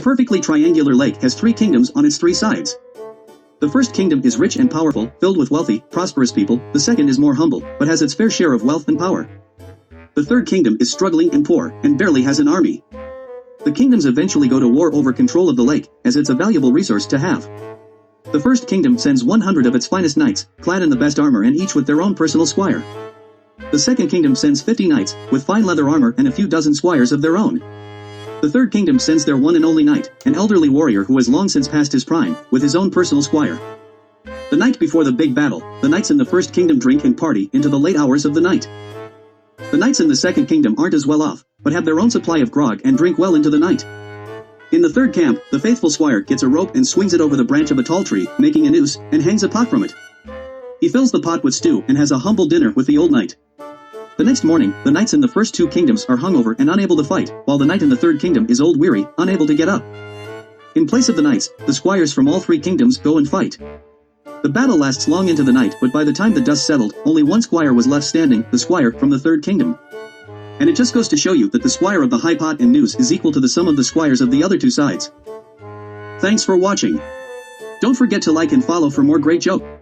perfectly triangular lake has 3 kingdoms on its 3 sides. The first kingdom is rich and powerful, filled with wealthy, prosperous people. The second is more humble, but has its fair share of wealth and power. The third kingdom is struggling and poor, and barely has an army. The kingdoms eventually go to war over control of the lake, as it's a valuable resource to have. The first kingdom sends 100 of its finest knights, clad in the best armor and each with their own personal squire. The second kingdom sends 50 knights, with fine leather armor and a few dozen squires of their own. The third kingdom sends their one and only knight, an elderly warrior who has long since passed his prime, with his own personal squire. The night before the big battle, the knights in the first kingdom drink and party into the late hours of the night. The knights in the second kingdom aren't as well off, but have their own supply of grog and drink well into the night. In the third camp, the faithful squire gets a rope and swings it over the branch of a tall tree, making a noose, and hangs a pot from it. He fills the pot with stew and has a humble dinner with the old knight. The next morning, the knights in the first 2 kingdoms are hungover and unable to fight, while the knight in the third kingdom is old weary, unable to get up. In place of the knights, the squires from all 3 kingdoms go and fight. The battle lasts long into the night, but by the time the dust settled, only one squire was left standing, the squire from the third kingdom. And it just goes to show you that the squire of the high pot and noose is equal to the sum of the squires of the other 2 sides. Thanks for watching. Don't forget to like and follow for more great jokes.